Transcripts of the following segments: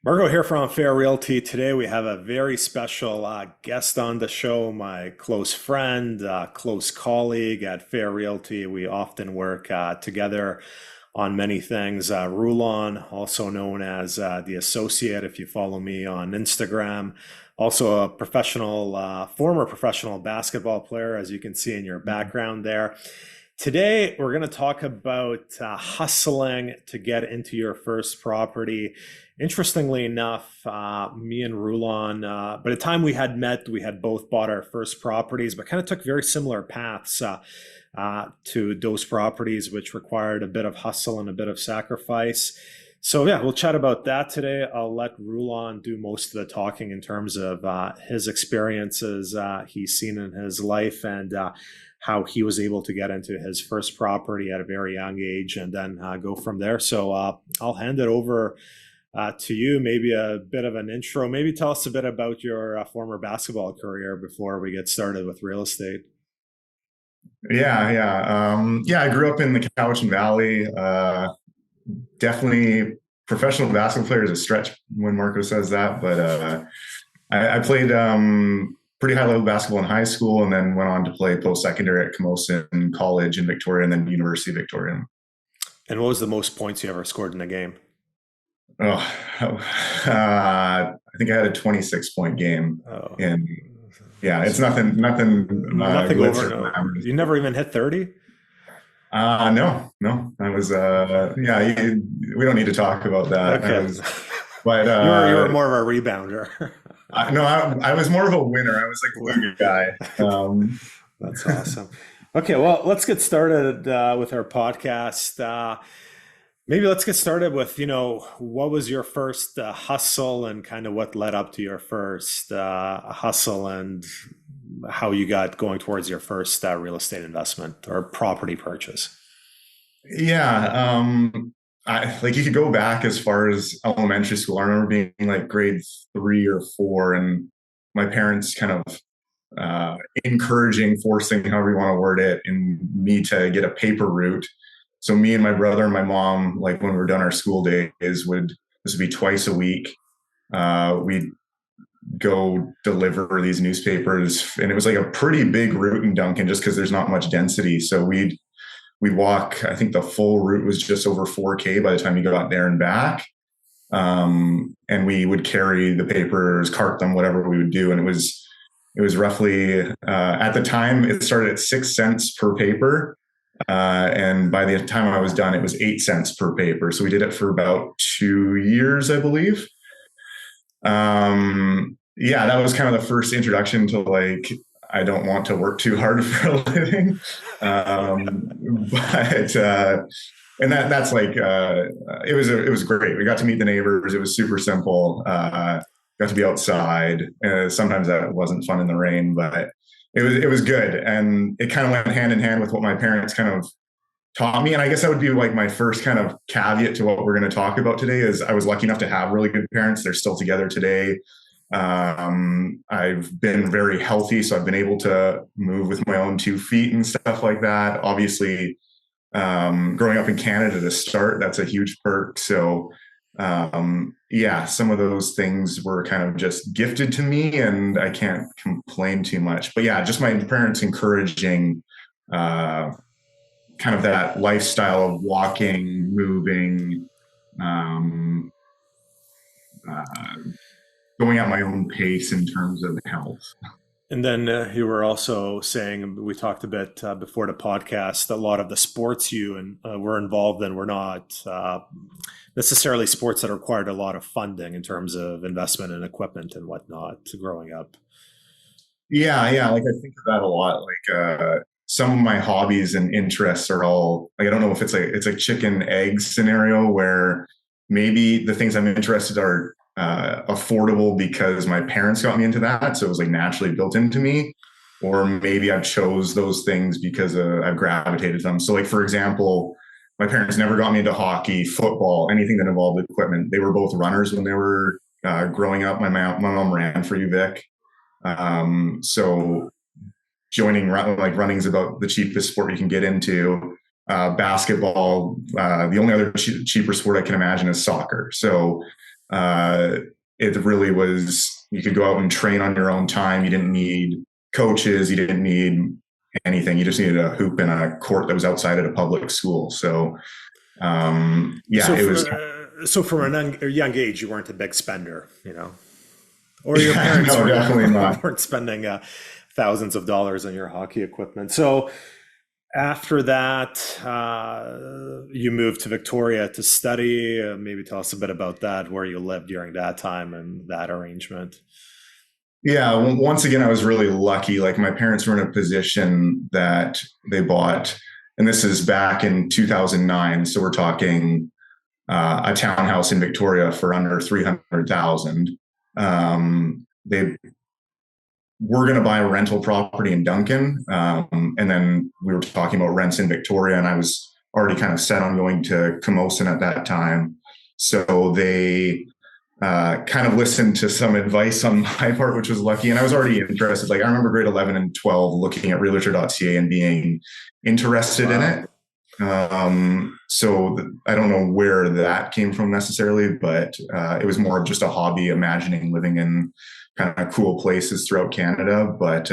Margo here from Fair Realty. Today we have a very special guest on the show, my close friend, close colleague at Fair Realty. We often work together on many things. Rulon, also known as the Associate, if you follow me on Instagram. Also a former professional basketball player, as you can see in your background there. Today, we're going to talk about hustling to get into your first property. Interestingly enough, me and Rulon, by the time we had met, we had both bought our first properties, but kind of took very similar paths to those properties, which required a bit of hustle and a bit of sacrifice. So yeah, we'll chat about that today. I'll let Rulon do most of the talking in terms of his experiences he's seen in his life and how he was able to get into his first property at a very young age and then go from there. So I'll hand it over to you, maybe a bit of an intro. Maybe tell us a bit about your former basketball career before we get started with real estate. Yeah. I grew up in the Cowichan Valley. Definitely professional basketball player is a stretch when Marco says that, but I played pretty high level basketball in high school and then went on to play post-secondary at Camosun College in Victoria and then University of Victoria. And what was the most points you ever scored in a game? I think I had a 26-point game. Oh. And yeah, it's nothing over. No. You never even hit 30? No. I was, we don't need to talk about that. Okay. But you were more of a rebounder. I was more of a winner. I was like a good guy. That's awesome. Okay, well, let's get started with our podcast. Maybe let's get started with, what was your first hustle and kind of what led up to your first hustle and how you got going towards your first real estate investment or property purchase? Yeah. You could go back as far as elementary school. I remember being like grade 3 or 4 and my parents kind of forcing, however you want to word it, in me to get a paper route. So me and my brother and my mom, like when we were done our school days, this would be twice a week. We'd go deliver these newspapers, and it was like a pretty big route in Duncan just because there's not much density. So we'd walk, I think the full route was just over 4K by the time you got there and back. And we would carry the papers, cart them, whatever we would do. And it was roughly, at the time, it started at 6 cents per paper. And by the time I was done, it was 8 cents per paper. So we did it for about 2 years, I believe. That was kind of the first introduction to like, I don't want to work too hard for a living. That's like, it was great. We got to meet the neighbors. It was super simple. Got to be outside. Sometimes that wasn't fun in the rain, but it was good. And it kind of went hand in hand with what my parents kind of taught me. And I guess that would be like my first kind of caveat to what we're going to talk about today is I was lucky enough to have really good parents. They're still together today. I've been very healthy, so I've been able to move with my own 2 feet and stuff like that. Obviously, growing up in Canada to start, that's a huge perk. So, some of those things were kind of just gifted to me and I can't complain too much, but yeah, just my parents encouraging, kind of that lifestyle of walking, moving, going at my own pace in terms of health. And then you were also saying, we talked a bit before the podcast, a lot of the sports you were involved in were not necessarily sports that required a lot of funding in terms of investment and equipment and whatnot growing up. Yeah. Like I think of that a lot. Like some of my hobbies and interests are all like, I don't know if it's a chicken egg scenario where maybe the things I'm interested are affordable because my parents got me into that. So it was like naturally built into me, or maybe I've chose those things because I've gravitated to them. So like, for example, my parents never got me into hockey, football, anything that involved equipment. They were both runners when they were growing up. My mom ran for UVic. So joining running is about the cheapest sport you can get into. Basketball, the only other cheaper sport I can imagine is soccer. So Uh, it really was, you could go out and train on your own time. You didn't need coaches. You didn't need anything. You just needed a hoop and a court that was outside at a public school. So, yeah, So, it was, so from a young age, you weren't a big spender, or your yeah, parents no, definitely not. weren't spending thousands of dollars on your hockey equipment. So after that, you moved to Victoria to study. Maybe tell us a bit about that, where you lived during that time and that arrangement. Yeah, once again, I was really lucky. Like my parents were in a position that they bought, and this is back in 2009. So we're talking a townhouse in Victoria for under 300,000. They were going to buy a rental property in Duncan, and then we were talking about rents in Victoria, and I was already kind of set on going to Camosun at that time. So they kind of listened to some advice on my part, which was lucky. And I was already interested. Like I remember grade 11 and 12 looking at realtor.ca and being interested in Wow. it. So I don't know where that came from necessarily, but it was more of just a hobby, imagining living in kind of cool places throughout Canada. But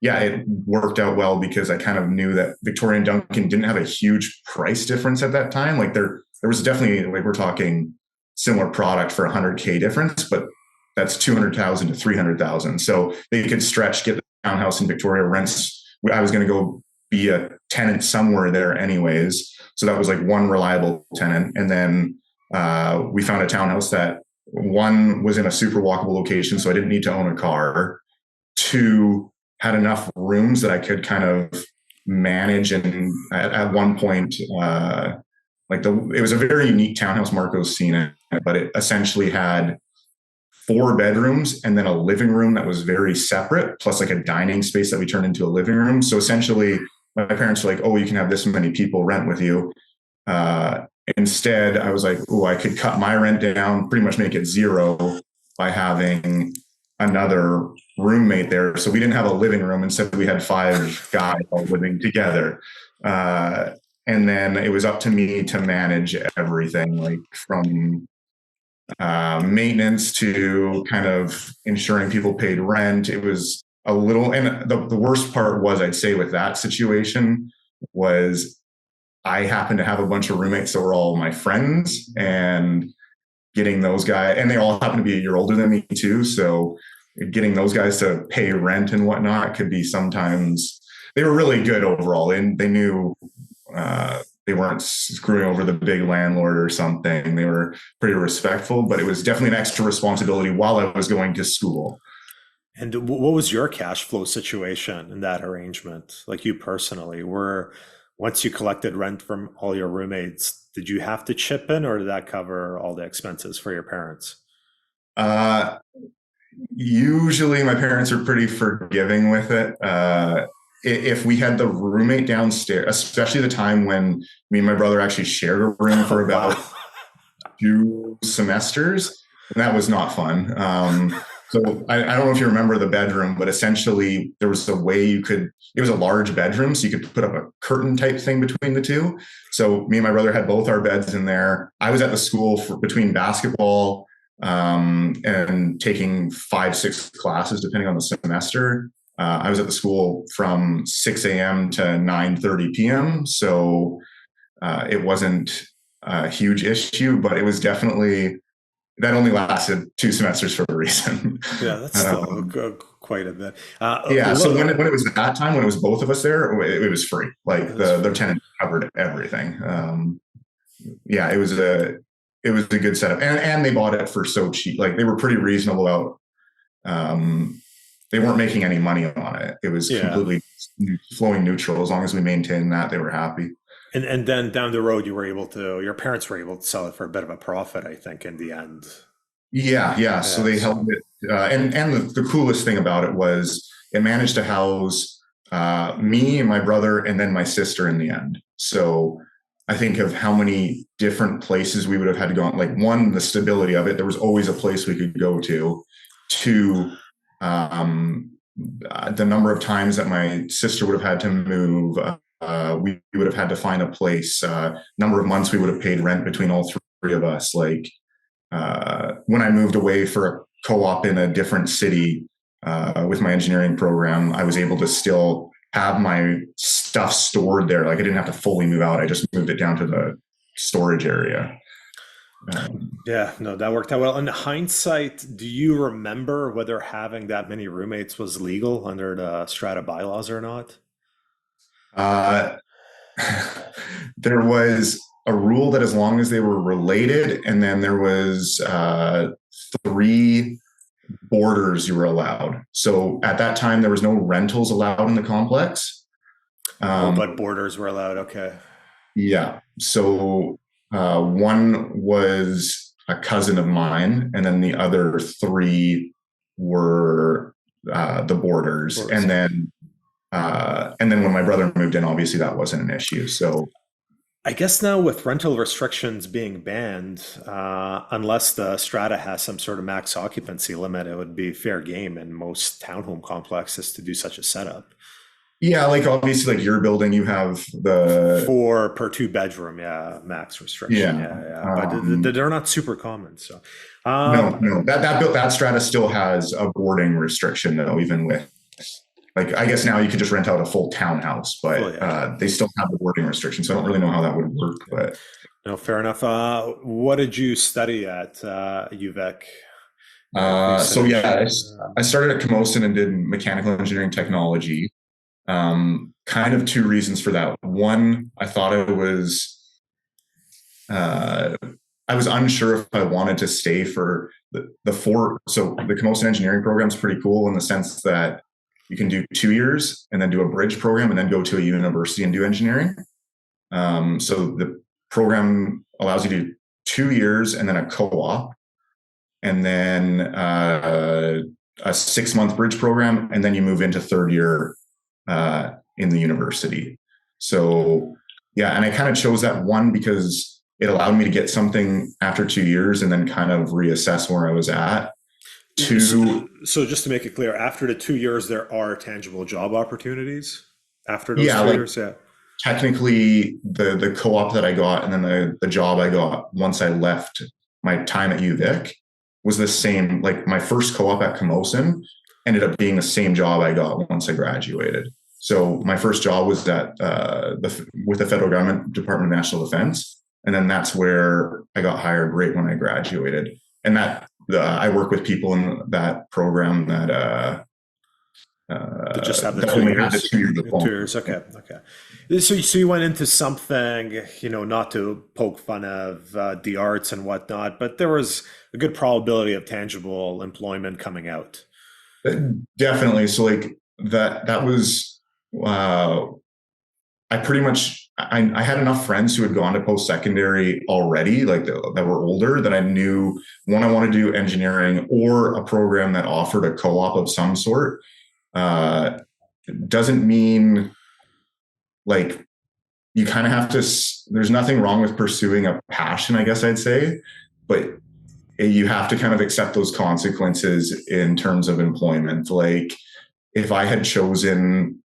yeah, it worked out well because I kind of knew that Victoria and Duncan didn't have a huge price difference at that time. Like there was definitely, like we're talking similar product for 100K difference, but that's 200,000 to 300,000. So they could stretch, get the townhouse in Victoria rents. I was going to go be a tenant somewhere there anyways. So that was like one reliable tenant. And then we found a townhouse that one was in a super walkable location. So I didn't need to own a car. Two, had enough rooms that I could kind of manage. And at one point, it was a very unique townhouse. Marco's seen it, but it essentially had four bedrooms and then a living room that was very separate, plus like a dining space that we turned into a living room. So essentially, my parents were like, "Oh, you can have this many people rent with you." Uh, Instead, I was like, "Oh, I could cut my rent down, pretty much make it zero by having another roommate there." So we didn't have a living room. Instead, we had five guys all living together. Uh, and then it was up to me to manage everything, like from maintenance to kind of ensuring people paid rent. It was a little, and the worst part was, I'd say, with that situation was I happened to have a bunch of roommates that were all my friends, and getting those guys, and they all happen to be a year older than me too. So getting those guys to pay rent and whatnot could be sometimes, they were really good overall, and they knew they weren't screwing over the big landlord or something. They were pretty respectful, but it was definitely an extra responsibility while I was going to school. And what was your cash flow situation in that arrangement? Like you personally, were once you collected rent from all your roommates, did you have to chip in or did that cover all the expenses for your parents? Uh, Usually my parents are pretty forgiving with it. If we had the roommate downstairs, especially the time when me and my brother actually shared a room Oh, for wow. about 2 semesters, and that was not fun. So I don't know if you remember the bedroom, but essentially there was a way you could, it was a large bedroom, so you could put up a curtain type thing between the two. So me and my brother had both our beds in there. I was at the school for between basketball and taking 5, 6 classes depending on the semester. I was at the school from 6 a.m. to 9:30 p.m. So it wasn't a huge issue, but it was definitely, that only lasted 2 semesters for a reason. Yeah, that's still quite a bit. Yeah, so when it was that time, when it was both of us there, it was free. Like That's the free. tenant covered everything. Yeah, it was a good setup, and they bought it for so cheap. Like they were pretty reasonable about. They weren't making any money on it. It was Yeah. completely flowing neutral. As long as we maintained that, they were happy. And then down the road, your parents were able to sell it for a bit of a profit, I think, in the end. Yeah, yeah. So Yeah. they held it, and the coolest thing about it was it managed to house me and my brother, and then my sister in the end. So I think of how many different places we would have had to go on. Like one, the stability of it. There was always a place we could go to. Two, um, the number of times that my sister would have had to move. We would have had to find a place. Number of months we would have paid rent between all three of us. Like when I moved away for a co-op in a different city with my engineering program, I was able to still have my stuff stored there. Like I didn't have to fully move out. I just moved it down to the storage area. Yeah, no, that worked out well. In hindsight, do you remember whether having that many roommates was legal under the strata bylaws or not? Uh, there was a rule that as long as they were related, and then there was three boarders you were allowed. So at that time, there was no rentals allowed in the complex. Oh, but borders were allowed. Okay. Yeah. So one was a cousin of mine, and then the other three were the boarders. Borders. And then when my brother moved in, obviously that wasn't an issue. So I guess now with rental restrictions being banned, unless the strata has some sort of max occupancy limit, it would be fair game in most townhome complexes to do such a setup. yeah, like obviously, like your building, you have the Four per two bedroom, yeah, max restriction, yeah. yeah, yeah. But they're not super common, so. No, Um, no, that strata still has a boarding restriction though, even with like I guess now you could just rent out a full townhouse, well, but yeah, they still have the boarding restriction. So I don't really know how that would work, but no, fair enough. What did you study at UVEC? Your so research. yeah, I started at Camosun and did mechanical engineering technology. Kind of two reasons for that. One, I thought uh, I was unsure if I wanted to stay for the four. So the Camosun engineering program is pretty cool in the sense that you can do 2 years and then do a bridge program and then go to a university and do engineering. So the program allows you to do 2 years and then a co-op and then a 6 month bridge program. And then you move into third year in the university. So yeah, and I kind of chose that one because it allowed me to get something after 2 years and then kind of reassess where I was at. Two, So just to make it clear, after the 2 years, there are tangible job opportunities after those yeah, two like years. Yeah. technically the co-op that I got and then the job I got once I left my time at UVic was the same. Like my first co-op at Camosun ended up being the same job I got once I graduated. So my first job was at with the federal government Department of National Defense, and then that's where I got hired right when I graduated. And that I work with people in that program To just have the that two only had the years. 2 years of 2 years. Okay. Okay. So you went into something, not to poke fun of the arts and whatnot, but there was a good probability of tangible employment coming out. Definitely. So like that was uh, I pretty much I had enough friends who had gone to post secondary already, like that were older, that I knew one I wanted to do engineering or a program that offered a co-op of some sort. Uh, doesn't mean like you kind of have to. There's nothing wrong with pursuing a passion, I guess I'd say, but you have to kind of accept those consequences in terms of employment. Like if I had chosen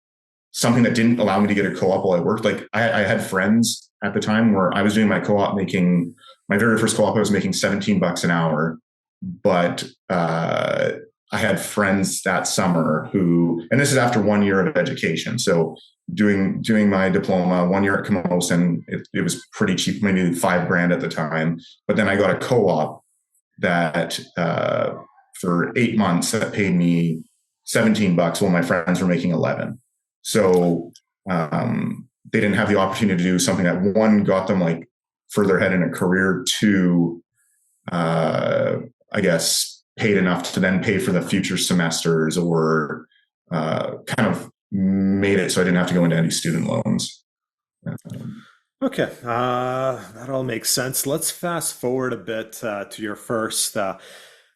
something that didn't allow me to get a co-op while I worked. Like I had friends at the time where I was doing my co-op making my very first co-op, I was making $17 an hour. But I had friends that summer who, and this is after 1 year of education. So doing my diploma, 1 year at Camosun, it was pretty cheap, maybe $5,000 at the time. But then I got a co-op that for 8 months that paid me $17 while my friends were making 11. So they didn't have the opportunity to do something that one got them like further ahead in a career, two, I guess, paid enough to then pay for the future semesters or kind of made it so I didn't have to go into any student loans. Okay, that all makes sense. Let's fast forward a bit to your first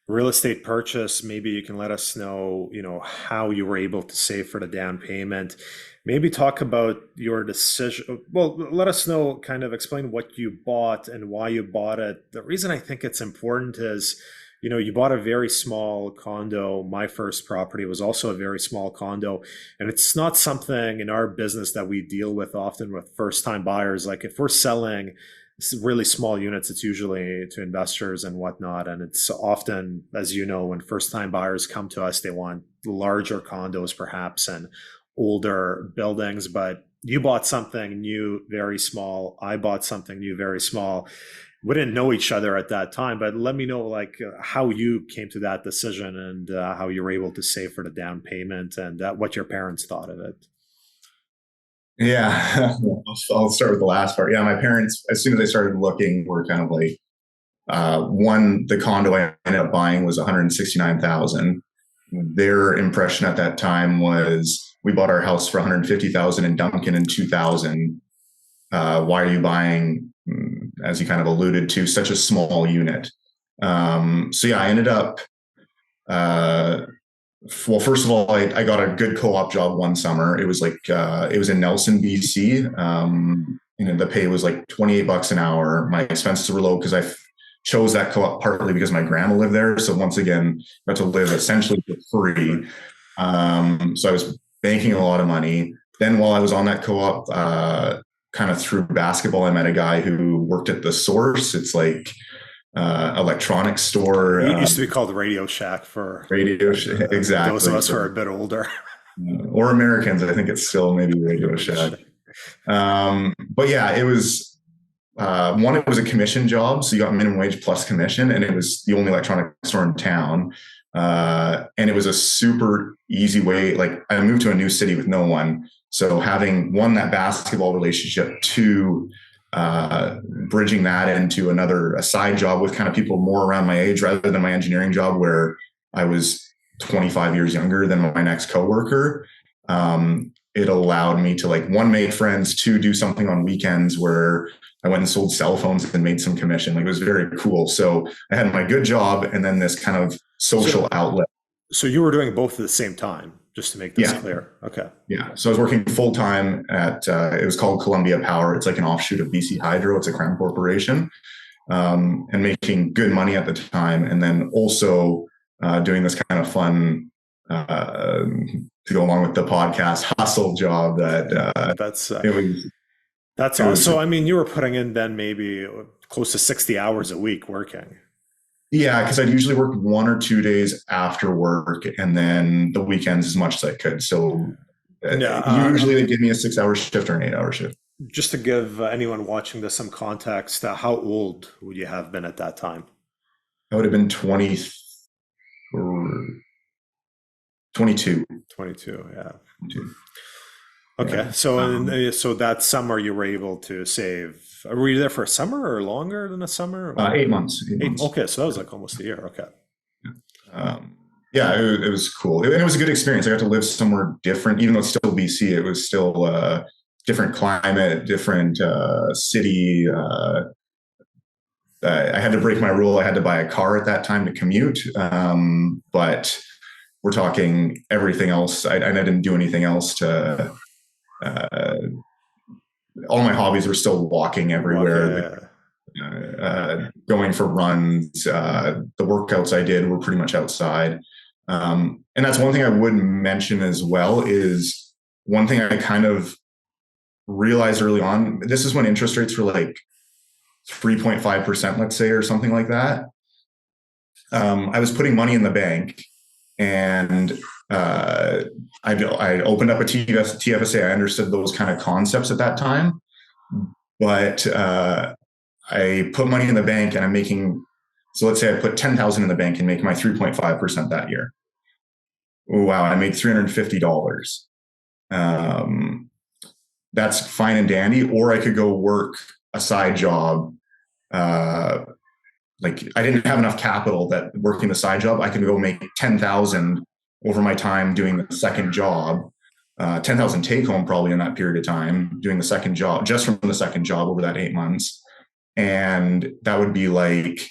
real estate purchase. Maybe you can let us know, how you were able to save for the down payment. Maybe talk about your decision. Well, let us know, kind of explain what you bought and why you bought it. The reason I think it's important is, you bought a very small condo. My first property was also a very small condo. And it's not something in our business that we deal with often with first time buyers. Like if we're selling really small units. It's usually to investors and whatnot. And it's often, as you know, when first time buyers come to us, they want larger condos perhaps and older buildings. But you bought something new, very small. I bought something new, very small. We didn't know each other at that time, but let me know like how you came to that decision and how you were able to save for the down payment and what your parents thought of it. Yeah, I'll start with the last part. Yeah, my parents, as soon as I started looking, were kind of like, the condo I ended up buying was 169,000. Their impression at that time was we bought our house for 150,000 in Duncan in 2000. Why are you buying, as you kind of alluded to, such a small unit? So yeah, I ended up, well, first of all, I got a good co-op job one summer. It was like, it was in Nelson, BC. The pay was like 28 bucks an hour. My expenses were low because I chose that co-op partly because my grandma lived there. So once again, got to live essentially for free. So I was banking a lot of money. Then while I was on that co-op, kind of through basketball, I met a guy who worked at The Source. It's like electronics store. It used to be called Radio Shack for Radio exactly. Those of us who are a bit older. Or Americans, I think it's still maybe Radio Shack. But yeah, it was it was a commission job. So you got minimum wage plus commission, and it was the only electronic store in town. And it was a super easy way. Like I moved to a new city with no one. So having one, that basketball relationship, two, bridging that into a side job with kind of people more around my age rather than my engineering job where I was 25 years younger than my next coworker. It allowed me to make friends, two, do something on weekends where I went and sold cell phones and made some commission. Like it was very cool. So I had my good job and then this kind of social outlet. So you were doing both at the same time, just to make this clear. Okay. Yeah. So I was working full time at, it was called Columbia Power. It's like an offshoot of BC Hydro. It's a Crown corporation, and making good money at the time. And then also doing this kind of fun, to go along with the podcast hustle job that's awesome. So, I mean, you were putting in then maybe close to 60 hours a week working. Yeah, because I'd usually work 1 or 2 days after work and then the weekends as much as I could. So usually they give me a 6-hour shift or an 8-hour shift. Just to give anyone watching this some context, how old would you have been at that time? I would have been 22. 22, yeah. 22. Okay, yeah. So that summer you were able to save. Were you there for a summer or longer than a summer? 8 months. 8 months. Okay, so that was like almost a year. Okay. Yeah, it was cool. And it was a good experience. I got to live somewhere different, even though it's still BC. It was still different climate, different city. I had to break my rule. I had to buy a car at that time to commute. But we're talking everything else. I didn't do anything else to. All my hobbies were still walking everywhere, going for runs. The workouts I did were pretty much outside. And that's one thing I would mention as well is one thing I kind of realized early on. This is when interest rates were like 3.5%, let's say, or something like that. I was putting money in the bank and I opened up a TFSA. I understood those kind of concepts at that time, but I put money in the bank and I'm making, so let's say I put 10,000 in the bank and make my 3.5% that year. Wow, I made $350. That's fine and dandy. Or I could go work a side job. Like I didn't have enough capital that working the side job, I could go make 10,000 over my time doing the second job, 10,000 take home probably in that period of time, doing the second job, just from the second job over that 8 months. And that would be like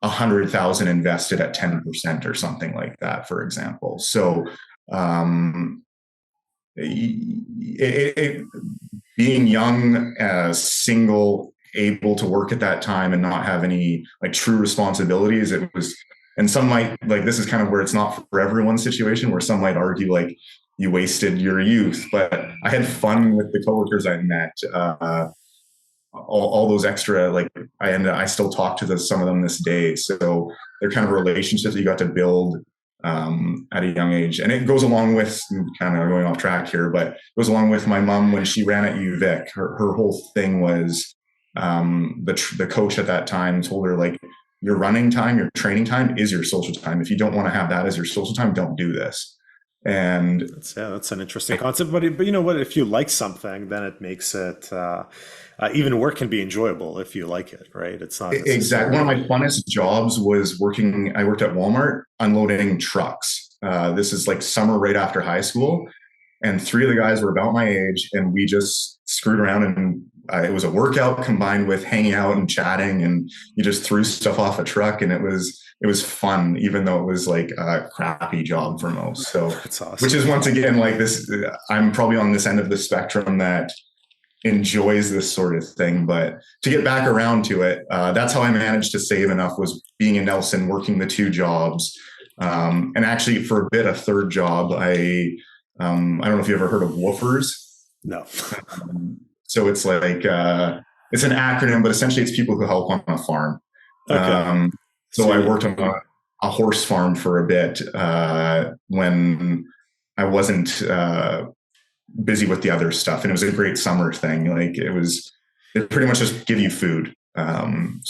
100,000 invested at 10% or something like that, for example. So being young, single, able to work at that time and not have any like true responsibilities, it was. And some might like, this is kind of where it's not for everyone's situation, where some might argue like you wasted your youth, but I had fun with the coworkers I met. all those extra, like I still talk to some of them this day. So they're kind of relationships that you got to build at a young age. And it goes along with, kind of going off track here, but it goes along with my mom when she ran at UVic. Her whole thing was the coach at that time told her, like, your running time, your training time is your social time. If you don't want to have that as your social time, don't do this. And that's an interesting concept. But you know what? If you like something, then it makes it even work can be enjoyable if you like it, right? It's not exactly. One of my funnest jobs was working. I worked at Walmart unloading trucks. This is like summer right after high school, and three of the guys were about my age, and we just screwed around, and it was a workout combined with hanging out and chatting, and you just threw stuff off a truck, and it was fun, even though it was like a crappy job for most. So that's awesome. Which is, once again, like this, I'm probably on this end of the spectrum that enjoys this sort of thing. But to get back around to it, that's how I managed to save enough, was being in Nelson, working the two jobs. And actually for a bit, a third job, I don't know if you ever heard of woofers. No. So it's like, it's an acronym, but essentially it's people who help on a farm. Okay. So I worked on a horse farm for a bit when I wasn't busy with the other stuff. And it was a great summer thing. Like, it pretty much just give you food. So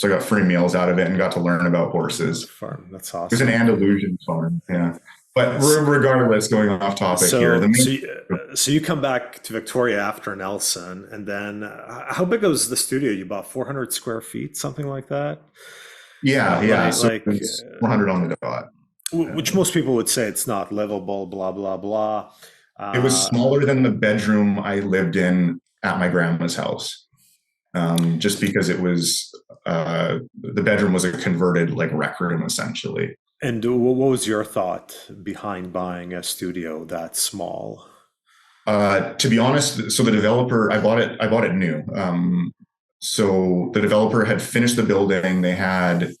I got free meals out of it and got to learn about horses. Farm. That's awesome. It was an Andalusian farm. Yeah. But regardless, going off topic here. So you come back to Victoria after Nelson, and then how big was the studio you bought? 400 square feet, something like that? Yeah. So like 400 on the dot. Which most people would say it's not livable, blah, blah, blah. It was smaller than the bedroom I lived in at my grandma's house. Just because it was, the bedroom was a converted like rec room essentially. And what was your thought behind buying a studio that small? To be honest, so the developer, I bought it new. So the developer had finished the building. They had,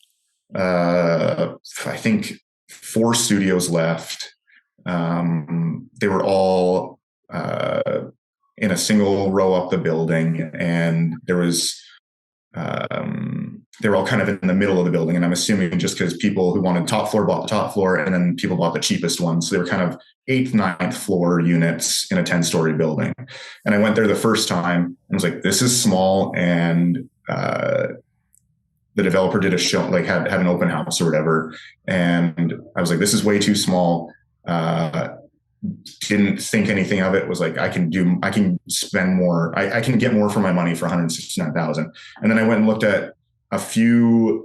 I think, 4 studios left. They were all in a single row up the building, and there was, they were all kind of in the middle of the building. And I'm assuming just because people who wanted top floor bought the top floor, and then people bought the cheapest ones. So they were kind of 8th, 9th floor units in a 10-story building. And I went there the first time and was like, this is small. And the developer did a show, like had an open house or whatever. And I was like, this is way too small. Didn't think anything of it. Was like, I can spend more. I can get more for my money for 169,000. And then I went and looked at a few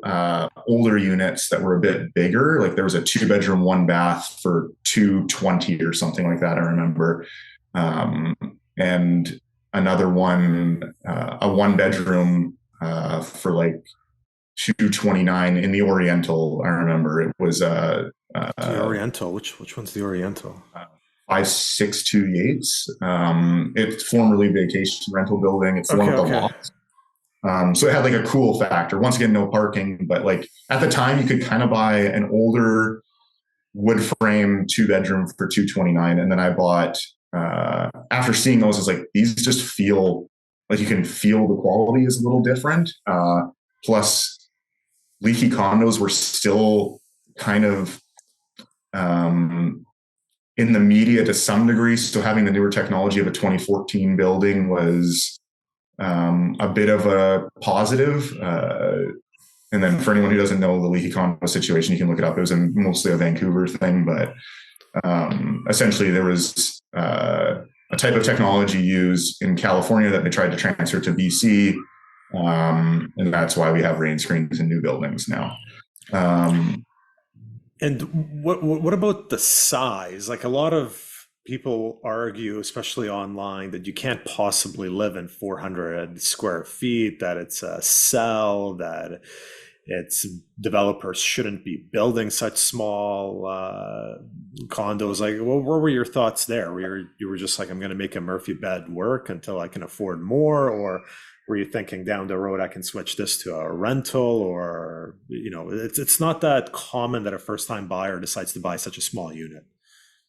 older units that were a bit bigger. Like there was a 2-bedroom, 1-bath for 220 or something like that, I remember. And another one, a 1-bedroom for like 229 in the Oriental. I remember it was the Oriental. Which one's the Oriental? 5628. It's formerly vacation rental building. It's the one with the loft. So it had like a cool factor. Once again, no parking, but like at the time you could kind of buy an older wood frame 2-bedroom for 229. And then I bought, after seeing those, I was like, these just feel like you can feel the quality is a little different. Plus leaky condos were still kind of, in the media to some degree. So having the newer technology of a 2014 building was a bit of a positive. And then for anyone who doesn't know the leaky condo situation, you can look it up. It was mostly a Vancouver thing, but essentially there was a type of technology used in California that they tried to transfer to BC. And that's why we have rain screens in new buildings now. And what about the size? Like a lot of people argue, especially online, that you can't possibly live in 400 square feet, that it's a cell, that it's developers shouldn't be building such small condos. Like, what were your thoughts there? You were just like, I'm going to make a Murphy bed work until I can afford more, or were you thinking down the road I can switch this to a rental? Or, you know, it's not that common that a first-time buyer decides to buy such a small unit.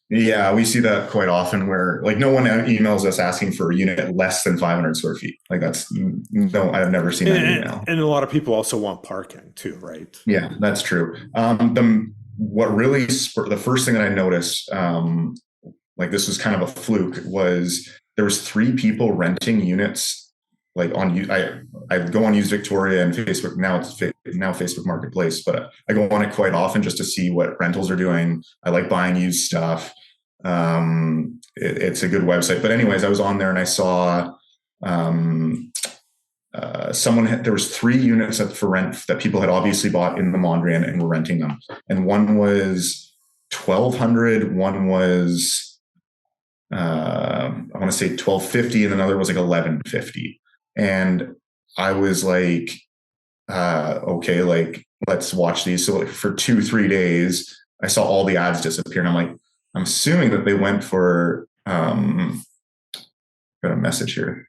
Yeah, we see that quite often where like no one emails us asking for a unit less than 500 square feet. Like that's no, I've never seen that And, email. and a lot of people also want parking too, right? Yeah, that's true. The what really the first thing that I noticed, like this was kind of a fluke, was there was three people renting units. Like I go on Use Victoria and Facebook now. It's now Facebook Marketplace, but I go on it quite often just to see what rentals are doing. I like buying used stuff. It's a good website. But anyways, I was on there and I saw um, there was three units for rent that people had obviously bought in the Mondrian and were renting them, and one was 1,200, one was I want to say 1,250, and another was like 1,150. And I was like, okay, like let's watch these. So like, for 2-3 days, I saw all the ads disappear, and I'm like, I'm assuming that they went for. Got a message here.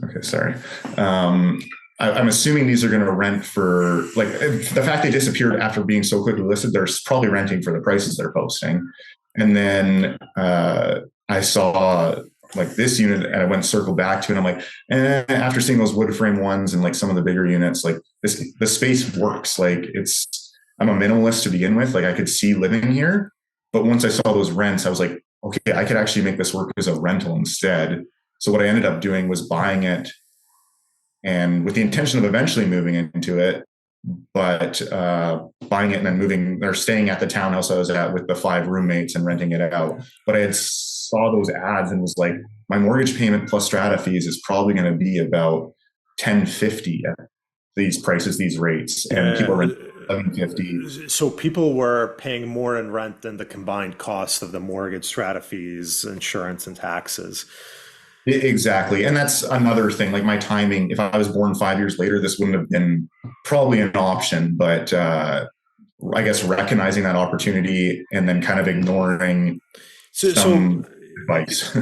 Okay, sorry. I'm assuming these are going to rent for like the fact they disappeared after being so quickly listed. They're probably renting for the prices they're posting. And then I saw like this unit and I went circle back to it. And I'm like, after seeing those wood frame ones and like some of the bigger units, like the space works. Like I'm a minimalist to begin with. Like I could see living here, but once I saw those rents, I was like, okay, I could actually make this work as a rental instead. So what I ended up doing was buying it and with the intention of eventually moving into it, but buying it and then moving or staying at the townhouse I was at with the 5 roommates and renting it out. But I had saw those ads and was like, my mortgage payment plus strata fees is probably going to be about 1050 at these prices, these rates. And people are renting 1150. So people were paying more in rent than the combined cost of the mortgage, strata fees, insurance, and taxes. Exactly. And that's another thing. Like my timing, if I was born 5 years later, this wouldn't have been probably an option. But I guess recognizing that opportunity and then kind of ignoring So some advice.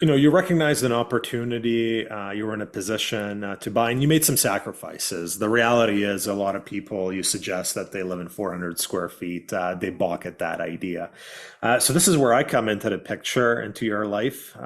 you recognized an opportunity, you were in a position to buy, and you made some sacrifices. The reality is, a lot of people, you suggest that they live in 400 square feet, they balk at that idea. So this is where I come into the picture, into your life.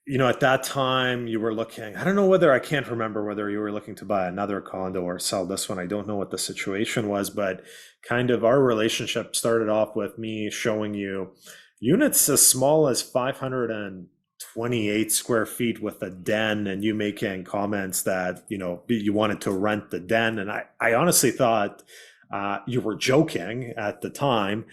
At that time you were looking, I don't know whether, I can't remember whether you were looking to buy another condo or sell this one. I don't know what the situation was, but kind of our relationship started off with me showing you units as small as 528 square feet with a den, and you making comments that, you wanted to rent the den. And I honestly thought you were joking at the time.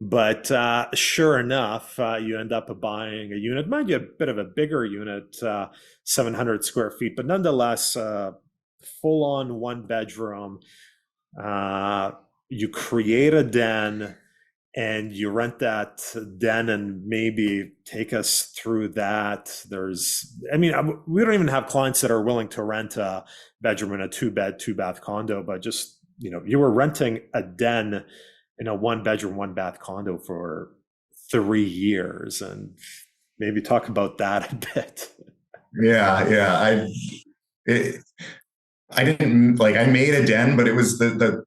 But sure enough, you end up buying a unit, mind you, a bit of a bigger unit, 700 square feet, but nonetheless, full on one bedroom. You create a den and you rent that den, and maybe take us through that. We don't even have clients that are willing to rent a bedroom in a 2-bed, 2-bath condo, but just, you were renting a den in a 1-bedroom, 1-bath condo for 3 years, and maybe talk about that a bit. Yeah. It, I didn't like, I made a den, but it was the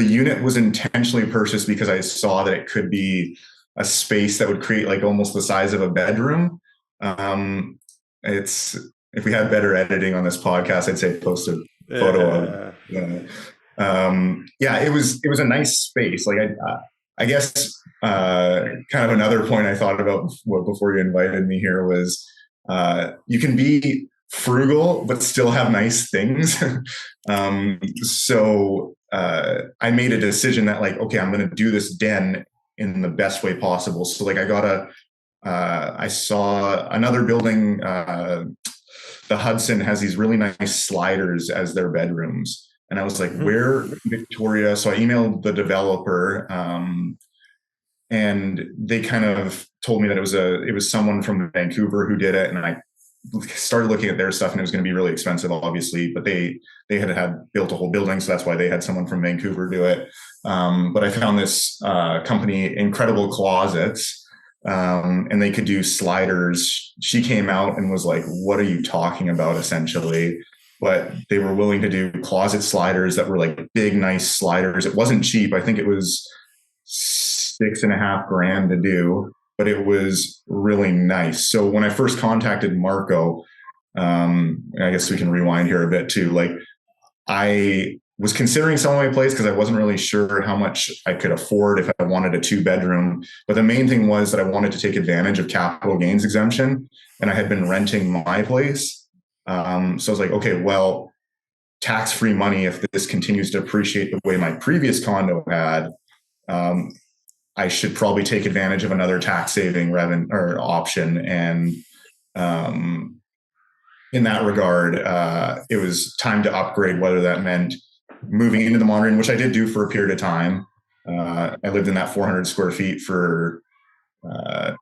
unit was intentionally purchased because I saw that it could be a space that would create like almost the size of a bedroom. It's, if we had better editing on this podcast, I'd say post a photo of yeah, it was a nice space. Like I guess kind of another point I thought about before you invited me here was you can be frugal but still have nice things. So I made a decision that like, okay, I'm going to do this den in the best way possible. So like I saw another building, the Hudson has these really nice sliders as their bedrooms. And I was like, where in Victoria? So I emailed the developer, and they kind of told me that it was someone from Vancouver who did it. And I started looking at their stuff, and it was going to be really expensive, obviously, but they had built a whole building. So that's why they had someone from Vancouver do it. But I found this company, Incredible Closets, and they could do sliders. She came out and was like, what are you talking about, essentially? But they were willing to do closet sliders that were like big, nice sliders. It wasn't cheap. I think it was 6.5 grand to do, but it was really nice. So when I first contacted Marco, I guess we can rewind here a bit too. Like, I was considering selling my place because I wasn't really sure how much I could afford if I wanted a 2 bedroom. But the main thing was that I wanted to take advantage of capital gains exemption, and I had been renting my place. So I was like, okay, well, tax-free money, if this continues to appreciate the way my previous condo had, um, I should probably take advantage of another tax saving revenue or option. And um, in that regard, it was time to upgrade, whether that meant moving into the modern, which I did do for a period of time. I lived in that 400 square feet for uh,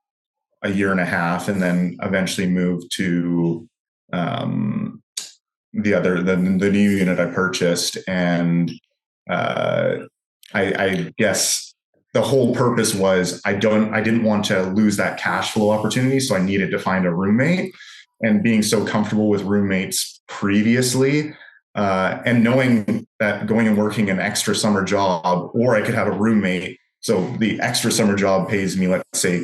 a year and a half, and then eventually moved to the new unit I purchased. And uh, I guess the whole purpose was I didn't want to lose that cash flow opportunity, so I needed to find a roommate. And being so comfortable with roommates previously, and knowing that going and working an extra summer job, or I could have a roommate. So the extra summer job pays me, let's say,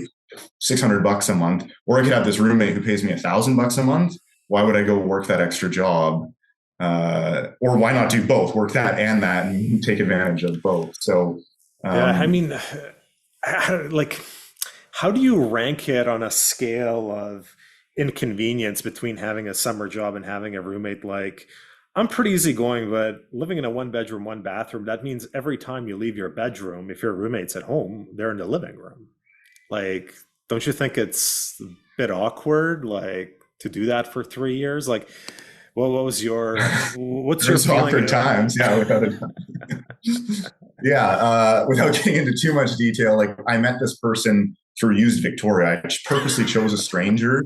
$600 a month, or I could have this roommate who pays me $1,000 a month. Why would I go work that extra job? Or why not do both? Work that and take advantage of both. So, Yeah, I um, mean, like, how do you rank it on a scale of inconvenience between having a summer job and having a roommate? Like, I'm pretty easygoing, but living in a one bedroom, one bathroom, that means every time you leave your bedroom, if your roommate's at home, they're in the living room. Like, don't you think it's a bit awkward, like, to do that for 3 years? Like, what's your there's feeling? awkward times, yeah, without a yeah. Without getting into too much detail, like, I met this person through Used Victoria. I purposely chose a stranger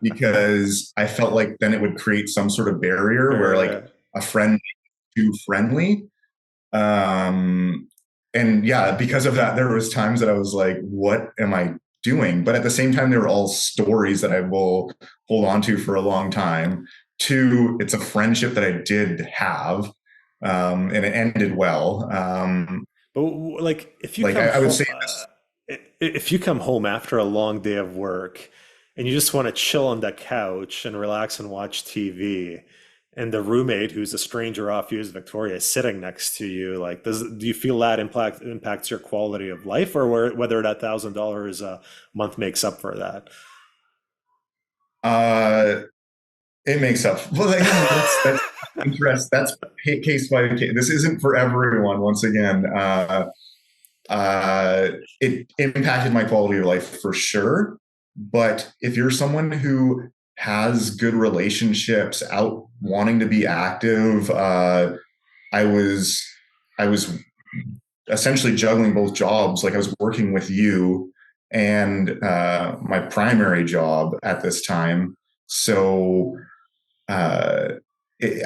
because I felt like then it would create some sort of barrier where, like, Uh, a friend too friendly. Um, and yeah, because of that, there was times that I was like, "What am I doing?" But at the same time, they were all stories that I will hold on to for a long time. Two, it's a friendship that I did have, and it ended well. but like, Like, I would say this. if you come home after a long day of work and you just want to chill on the couch and relax and watch TV, and the roommate who's a stranger off you is Victoria is sitting next to you, like, do you feel that impacts your quality of life, or whether that $1,000 a month makes up for that? Uh, it makes up. Well, again, that's interest. That's case by case. This isn't for everyone. Once again, uh, it impacted my quality of life for sure. But if you're someone who has good relationships, out wanting to be active, I was I was essentially juggling both jobs. Like, I was working with you and my primary job at this time. So uh,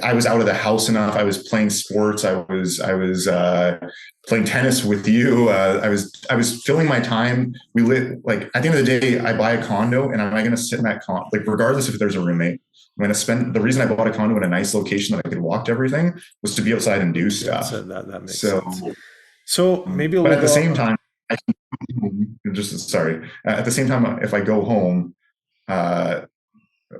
I was out of the house enough. I was playing sports. I was playing tennis with you. I was filling my time. We lit like at the end of the day, I buy a condo, and am I going to sit in that condo? Like, regardless if there's a roommate, I'm going to spend. The reason I bought a condo in a nice location that I could walk to everything was to be outside and do Yeah, stuff. that makes So, sense. So maybe but we'll at the same go. time, I can just sorry. At the same time, if I go home, uh,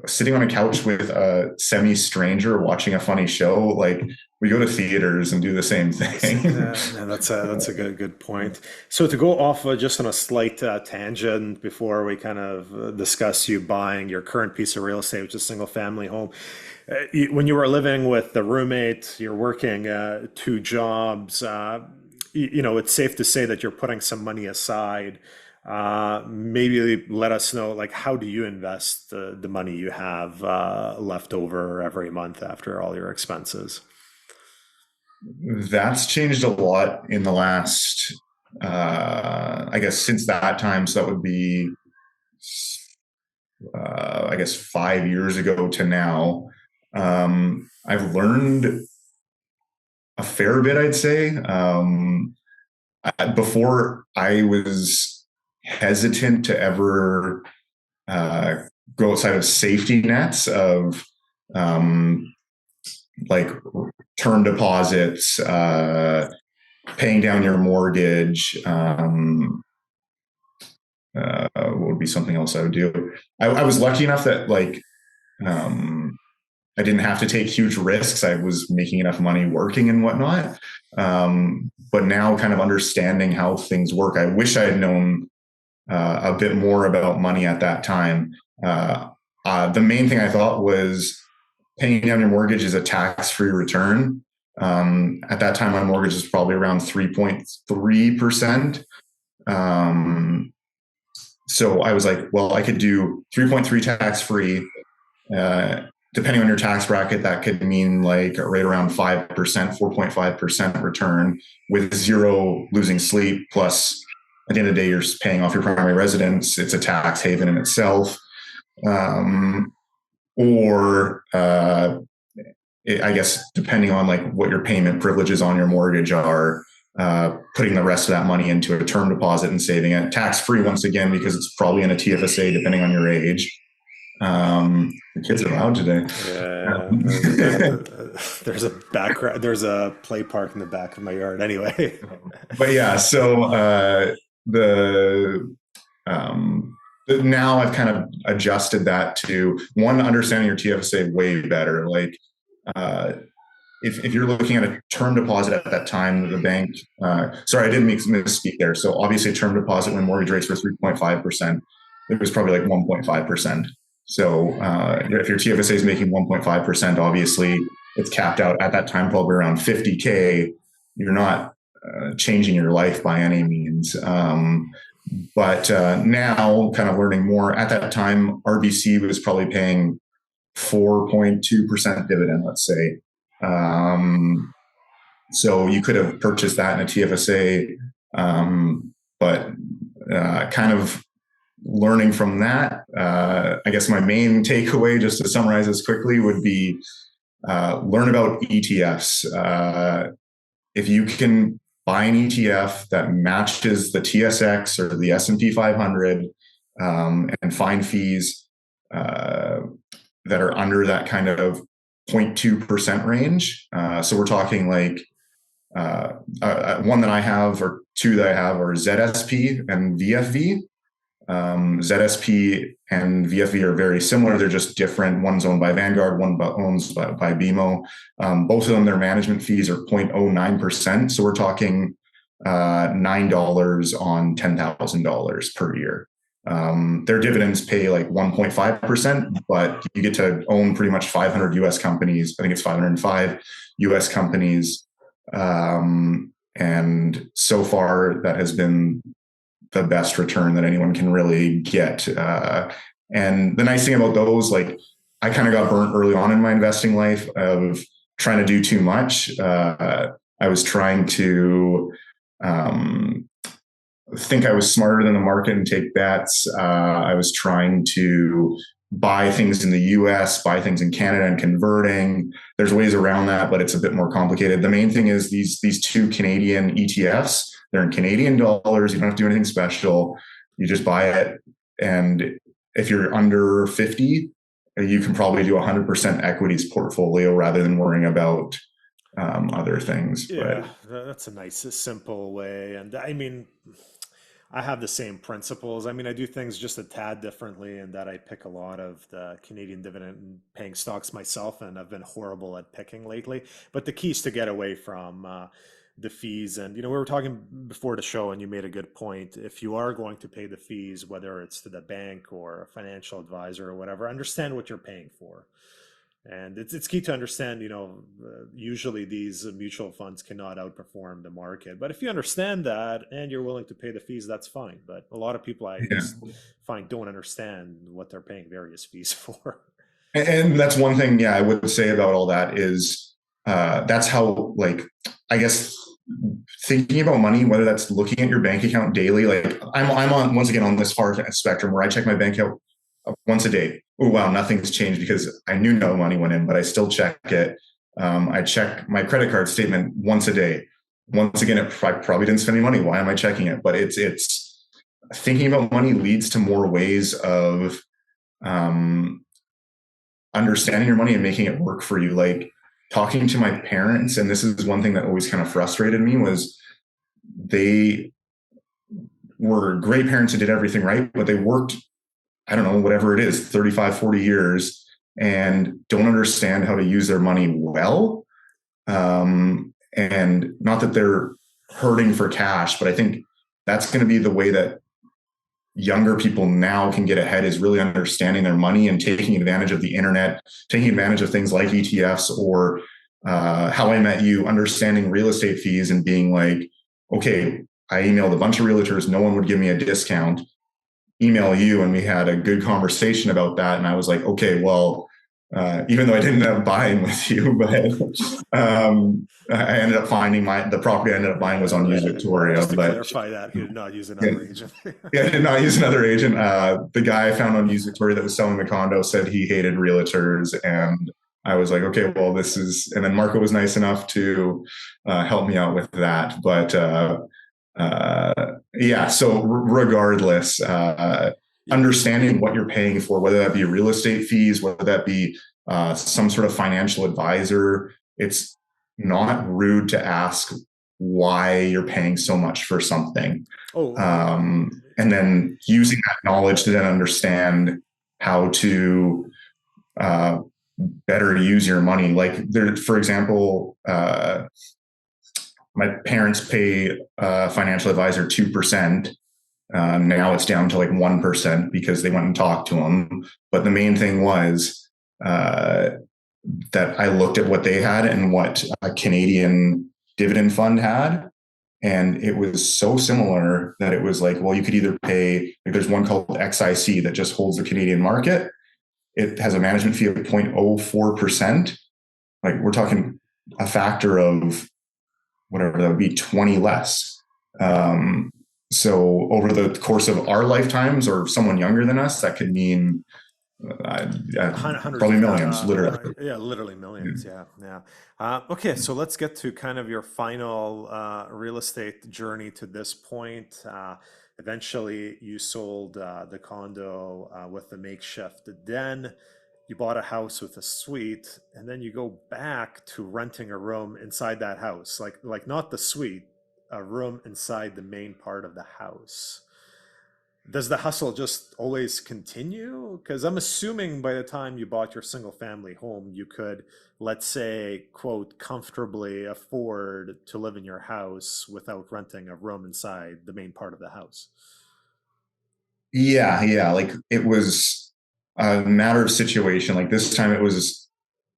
sitting on a couch with a semi stranger watching a funny show, like, we go to theaters and do the same thing. Yeah, that's a good point. So to go off just on a slight tangent before we kind of discuss you buying your current piece of real estate, which is a single family home, when you were living with the roommate, you're working two jobs. It's safe to say that you're putting some money aside. Maybe let us know, like, how do you invest the money you have left over every month after all your expenses? That's changed a lot in the last, I guess, since that time. So that would be, I guess, 5 years ago to now. I've learned a fair bit, I'd say. Before, I was hesitant to ever uh, go outside of safety nets of, um, like, term deposits, paying down your mortgage. what would be something else I would do? I was lucky enough that like um, I didn't have to take huge risks. I was making enough money working and whatnot. But now, kind of understanding how things work, I wish I had known a bit more about money at that time. The main thing I thought was paying down your mortgage is a tax-free return. At that time, my mortgage was probably around 3.3%. So I was like, well, I could do 3.3 tax-free. Depending on your tax bracket, that could mean like right around 5%, 4.5% return with zero losing sleep. Plus, at the end of the day, you're paying off your primary residence. It's a tax haven in itself. Or I guess depending on like what your payment privileges on your mortgage are, putting the rest of that money into a term deposit and saving it tax free once again because it's probably in a TFSA depending on your age. The kids are loud today. Yeah, there's a background. There's a play park in the back of my yard. Anyway, But yeah, so the now I've kind of adjusted that to one understanding your TFSA way better. Like uh, if you're looking at a term deposit at that time, the bank, sorry, I didn't misspeak there. So obviously a term deposit when mortgage rates were 3.5%, it was probably like 1.5%. So if your TFSA is making 1.5%, obviously it's capped out at that time, probably around 50K. You're not changing your life by any means. But now kind of learning more at that time, RBC was probably paying 4.2% dividend, let's say. So you could have purchased that in a TFSA, but kind of learning from that, I guess my main takeaway, just to summarize this quickly, would be learn about ETFs. If you can buy an ETF that matches the TSX or the S&P 500 and find fees that are under that kind of 0.2% range. So we're talking like one that I have or two that I have are ZSP and VFV. ZSP and VFV are very similar. They're just different. One's owned by Vanguard, one owns by BMO. Both of them, their management fees are 0.09%. So we're talking $9 on $10,000 per year. Their dividends pay like 1.5%, but you get to own pretty much 500 US companies. I think it's 505 US companies. And so far, that has been the best return that anyone can really get. And the nice thing about those, like I kind of got burnt early on in my investing life of trying to do too much. I was trying to think I was smarter than the market and take bets. I was trying to buy things in the US, buy things in Canada and converting. There's ways around that, but it's a bit more complicated. The main thing is these two Canadian ETFs. They're in Canadian dollars. You don't have to do anything special. You just buy it. And if you're under 50, you can probably do 100% equities portfolio rather than worrying about other things. yeah, that's a nice, simple way. And I mean, I have the same principles. I mean, I do things just a tad differently in that I pick a lot of the Canadian dividend paying stocks myself, and I've been horrible at picking lately. But the key is to get away from the fees. And, we were talking before the show, and you made a good point. If you are going to pay the fees, whether it's to the bank or a financial advisor or whatever, understand what you're paying for. And it's key to understand, usually these mutual funds cannot outperform the market. But if you understand that and you're willing to pay the fees, that's fine. But a lot of people I Yeah. just find don't understand what they're paying various fees for. And that's one thing, yeah, I would say about all that is that's how, like, I guess thinking about money, whether that's looking at your bank account daily, like I'm on once again on this far spectrum where I check my bank account once a day. Oh wow, nothing's changed because I knew no money went in, but I still check it. I check my credit card statement once a day. Once again, I probably didn't spend any money. Why am I checking it? But it's thinking about money leads to more ways of um, understanding your money and making it work for you. Like talking to my parents, and this is one thing that always kind of frustrated me was they were great parents and did everything right, but they worked, I don't know, whatever it is, 35, 40 years and don't understand how to use their money well. And not that they're hurting for cash, but I think that's going to be the way that younger people now can get ahead, is really understanding their money and taking advantage of the internet, taking advantage of things like ETFs or How I Met You, understanding real estate fees and being like, okay, I emailed a bunch of realtors, no one would give me a discount. Email you, and we had a good conversation about that. And I was like, okay, well, even though I didn't end up buying with you, but I ended up finding the property I ended up buying was on Use Victoria. Just to But clarify that, you did not use yeah, another agent. yeah, I did not use another agent. The guy I found on Use Victoria that was selling the condo said he hated realtors, and I was like, okay, well, this is. And then Marco was nice enough to help me out with that. But yeah, so regardless, Yeah. understanding what you're paying for, whether that be real estate fees, whether that be some sort of financial advisor, it's not rude to ask why you're paying so much for something. Oh, And then using that knowledge to then understand how to uh, better use your money. Like there, for example, my parents pay a financial advisor 2%. Now it's down to like 1% because they went and talked to them. But the main thing was that I looked at what they had and what a Canadian dividend fund had. And it was so similar that it was like, well, you could either pay, like there's one called XIC that just holds the Canadian market. It has a management fee of 0.04%. Like we're talking a factor of whatever that would be, 20 less. So over the course of our lifetimes or someone younger than us, that could mean hundreds probably of millions, literally. yeah, literally millions. Yeah, yeah. Okay, so let's get to kind of your final real estate journey to this point. Eventually, you sold the condo with the makeshift den. You bought a house with a suite, and then you go back to renting a room inside that house, like not the suite, a room inside the main part of the house. Does the hustle just always continue? Because I'm assuming by the time you bought your single family home, you could, let's say, quote, comfortably afford to live in your house without renting a room inside the main part of the house. Yeah, yeah. Like it was a matter of situation. Like this time it was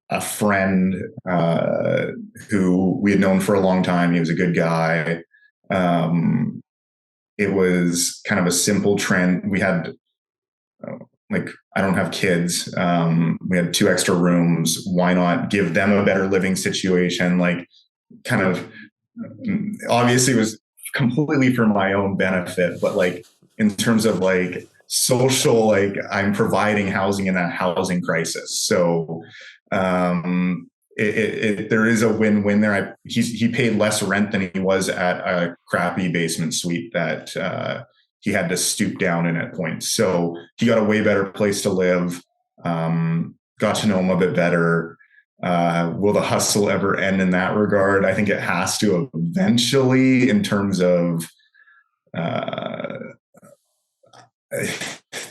a friend who we had known for a long time. He was a good guy. Um, it was kind of a simple trend. We had like I don't have kids. We had two extra rooms. Why not give them a better living situation? Like kind of obviously it was completely for my own benefit, but like in terms of like social, like I'm providing housing in that housing crisis. So there is a win-win there. He paid less rent than he was at a crappy basement suite that he had to stoop down in at points. So he got a way better place to live. Got to know him a bit better. Will the hustle ever end in that regard? I think it has to eventually, in terms of uh,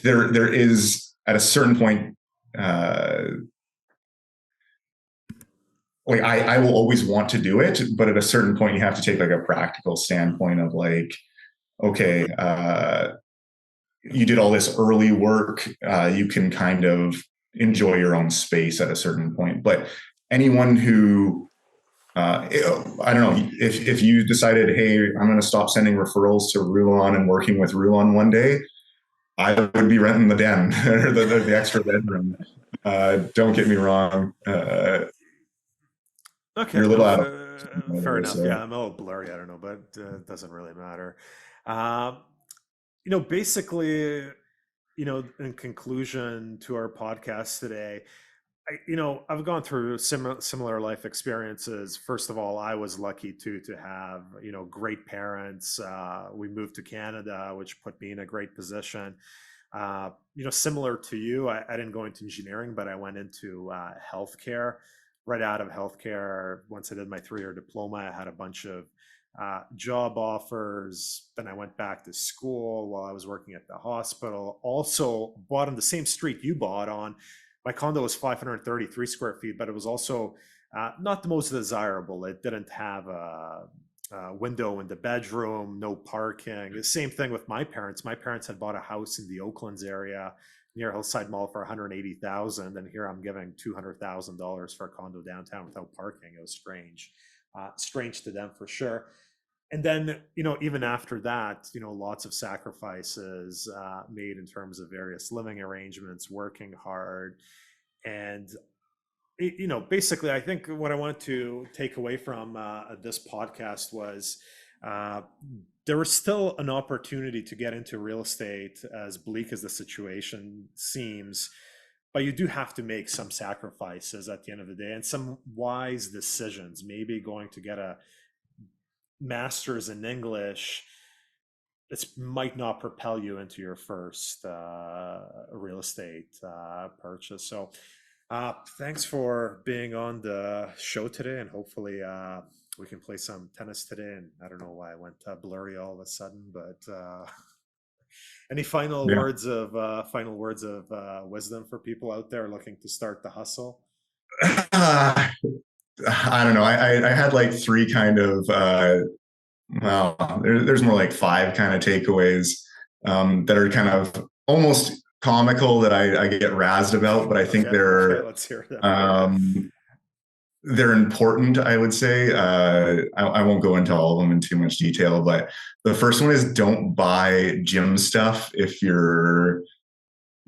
there is at a certain point. Like I will always want to do it, but at a certain point, you have to take like a practical standpoint of like, okay, you did all this early work, you can kind of enjoy your own space at a certain point. But anyone who I don't know if you decided, hey, I'm going to stop sending referrals to Rulon and working with Rulon one day, I would be renting the den or the extra bedroom. Don't get me wrong. Okay, You're a no, little out of fair enough. so Yeah, I'm a little blurry. I don't know, but it doesn't really matter. Um, basically, in conclusion to our podcast today, I've gone through similar life experiences. First of all, I was lucky to have, great parents. We moved to Canada, which put me in a great position. Similar to you, I didn't go into engineering, but I went into healthcare. Right out of healthcare, once I did my 3-year diploma, I had a bunch of job offers. Then I went back to school while I was working at the hospital. Also bought on the same street you bought on. My condo was 533 square feet, but it was also not the most desirable. It didn't have a window in the bedroom, no parking. The same thing with my parents. My parents had bought a house in the Oaklands area near Hillside Mall for 180,000, and here I'm giving $200,000 for a condo downtown without parking. It was strange, strange to them for sure. And then, even after that, lots of sacrifices made in terms of various living arrangements, working hard, and basically, I think what I wanted to take away from this podcast was uh, there was still an opportunity to get into real estate, as bleak as the situation seems, but you do have to make some sacrifices at the end of the day and some wise decisions. Maybe going to get a master's in English, this might not propel you into your first real estate purchase. So, thanks for being on the show today, and hopefully, we can play some tennis today. And I don't know why I went blurry all of a sudden, but any Yeah. final words of wisdom for people out there looking to start the hustle? I don't know. I had like three kind of, well, there's more like five kind of takeaways that are kind of almost comical that I get razzed about, but I think Okay, okay, let's hear them. um, they're important, I would say. I won't go into all of them in too much detail, but the first one is don't buy gym stuff if you're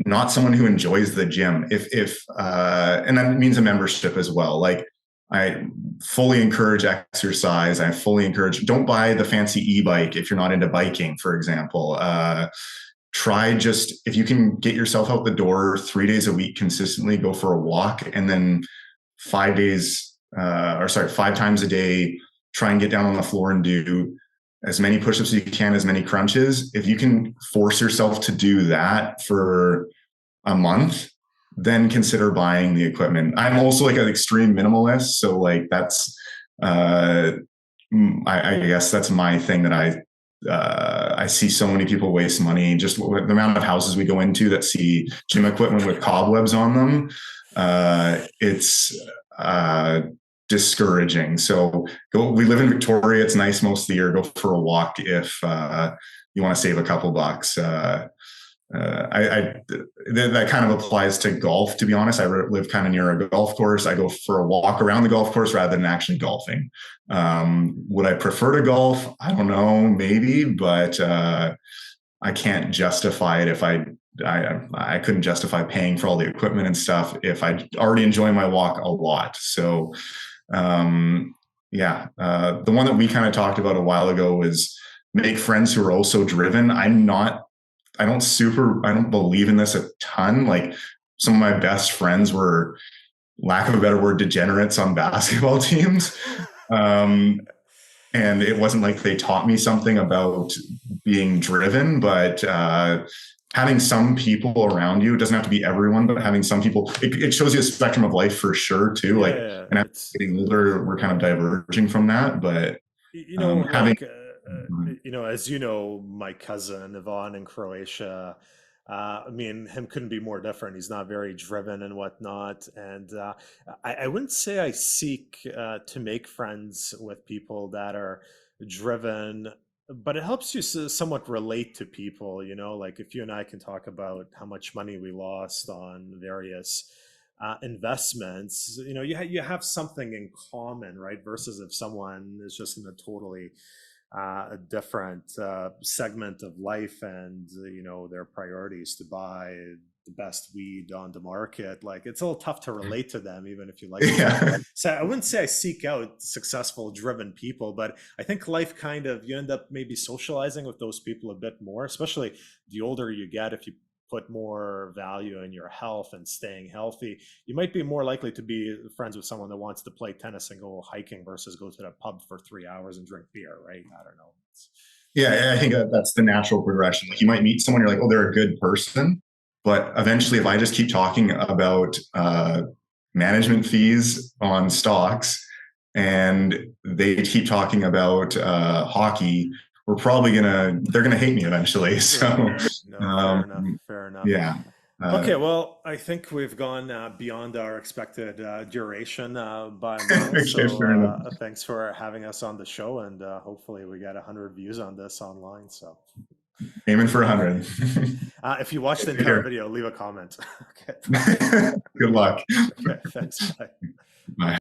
not someone who enjoys the gym. And that means a membership as well. Like, I fully encourage exercise. I fully encourage, don't buy the fancy e-bike if you're not into biking, for example. Try just, if you can get yourself out the door 3 days a week consistently, go for a walk, and then 5 days, 5 times a day, try and get down on the floor and do as many push-ups as you can, as many crunches. If you can force yourself to do that for a month, then consider buying the equipment. I'm also like an extreme minimalist, so like that's I guess that's my thing, that I see so many people waste money. Just the amount of houses we go into that see gym equipment with cobwebs on them, it's discouraging. So we live in Victoria. It's nice most of the year. Go for a walk if you want to save a couple bucks. That kind of applies to golf, to be honest. I live kind of near a golf course. I go for a walk around the golf course rather than actually golfing. Would I prefer to golf? I don't know, maybe, but I can't justify it if I couldn't justify paying for all the equipment and stuff if I already enjoy my walk a lot. So the one that we kind of talked about a while ago was make friends who are also driven. I don't believe in this a ton. Like, some of my best friends were, lack of a better word, degenerates on basketball teams. And it wasn't like they taught me something about being driven, but having some people around you, it doesn't have to be everyone, but having some people, it shows you a spectrum of life for sure too. Like, Yeah, and as getting older, we're kind of diverging from that, but having, like as you know, my cousin Ivan in Croatia, me and him couldn't be more different. He's not very driven and whatnot, and I wouldn't say I seek to make friends with people that are driven, but it helps you somewhat relate to people. Like if you and I can talk about how much money we lost on various investments, you have something in common, right? Versus if someone is just in a totally a different segment of life, and their priorities to buy the best weed on the market, like it's a little tough to relate to them even if you like them. yeah, So I wouldn't say I seek out successful driven people, but I think life kind of, you end up maybe socializing with those people a bit more, especially the older you get. If you put more value in your health and staying healthy, you might be more likely to be friends with someone that wants to play tennis and go hiking versus go to the pub for 3 hours and drink beer, right? I don't know. yeah, I think that's the natural progression. Like, you might meet someone, you're like, oh, they're a good person, but eventually, if I just keep talking about management fees on stocks and they keep talking about hockey, they're gonna hate me eventually. So Right. No, fair enough. um, Fair enough. yeah. Okay, Uh, well, I think we've gone beyond our expected duration by a mile. okay, So fair enough. thanks for having us on the show, and hopefully we get 100 views on this online. So Aiming for 100. if you watch the Take entire care. video, leave a comment. Okay. Good luck. Okay. Thanks. Bye.